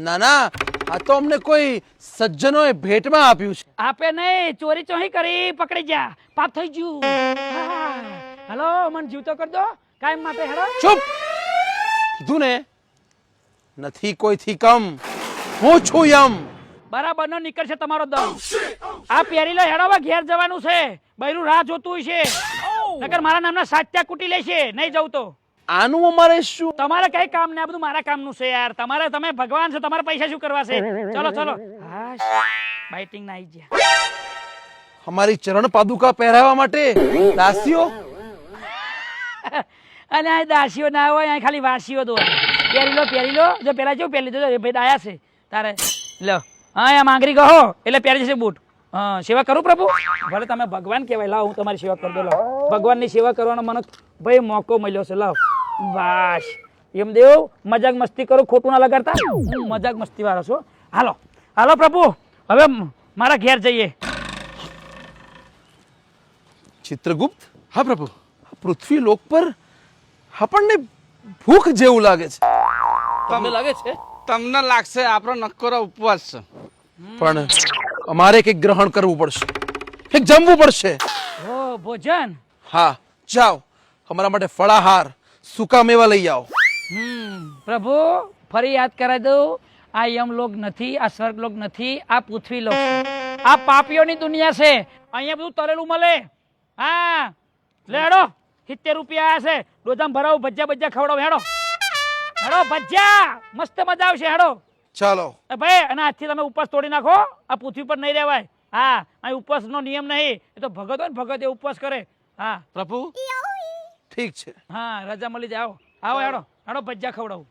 ના ના, આ તો અમને કોઈ સજ્જનોએ ભેટમાં આપ્યું છે. આપે નહીં, ચોરી ચોહી કરી પકડી ગયા, પાપ થઈ ગયું. હાલો મને જીવતો કરી દો કાયમ માટે. હેડો. ચૂપ. કીધું ને, નથી કોઈથી કમ, હું છું યમ. બરાબર નો નીકળશે તમારો દમ. આ પહેરી લો, હેડો, હવે ઘેર જવાનું છે. બૈરું રાહ જોતું છે, નકર મારા નામના સાત્યા કૂટી લેશે. નહીં જવું તો આનું અમારે શું? તમારે કઈ કામ ને, આ બધું મારા કામનું છે યાર. તમારે, તમે ભગવાન છો, તમારે પૈસા શું કરવા છે? ચલો ચલો. હાશ, બાઇટિંગ ના આવી ગયા. અમારી ચરણ પાદુકા પહેરાવવા માટે દાસીઓ? અને આ દાસીઓ ના હોય, અહીં ખાલી વાસીઓ તો પહેરી લો, પહેરી લો. જો પેલા જેવું પહેરી લીધું, ભાઈ દાયા છે તારે. લો હા, આ માંગરી કહો એટલે પહેરી જશે બૂટ. હા, સેવા કરું પ્રભુ? ભલે તમે ભગવાન કહેવાય. લાવ હું તમારી સેવા કરી દો. લાવ, ભગવાનની સેવા કરવાનો મને ભાઈ મોકો મળ્યો છે. લાવ બસ. એમ દેવ મજાક મસ્તી કરો, ખોટું ના લગાડતા. હું મજાક મસ્તી વાળો છું. હાલો હાલો પ્રભુ, હવે મારા ઘેર જઈએ. ચિત્રગુપ્ત? હા પ્રભુ. પૃથ્વી લોક પર આપણને ભૂખ જેવું લાગે છે. તમને લાગે છે? તમને લાગશે આપણો નક્કોરો ઉપવાસ છે, પણ અમારે કંઈક ગ્રહણ કરવું પડશે, કંઈક જમવું પડશે. ઓ ભોજન? હા, જાઓ, અમારા માટે ફળાહાર, સૂકા મેવા લઈ આવો. પ્રભુ ફરી યાદ કરાવી દઉં, આ યમલોક નથી, આ સ્વર્ગલોક નથી, આ પૃથ્વીલોક છે. આ પાપીઓની દુનિયા છે. અહીંયા બધું તરેલું મળે. હા લે હેડો, 70 રૂપિયા આયા છે. ડોજામ ભરાવું, ભજીયા ભજીયા ખવડાવ. હેડો હેડો, ભજીયા મસ્ત મજા આવશે. હેડો. ચાલો. ભાઈ, અને આજથી તમે ઉપવાસ તોડી નાખો. આ પૃથ્વી પર નહીં રહેવાય. હા, આ ઉપવાસનો નિયમ નહીં. એ તો ભગત હોય ને, ભગત એ ઉપવાસ કરે. હા પ્રભુ ઠીક છે. હા, રજા મળી જાય. આવો આવો, હેડો હેડો, ભજીયા ખવડાવું.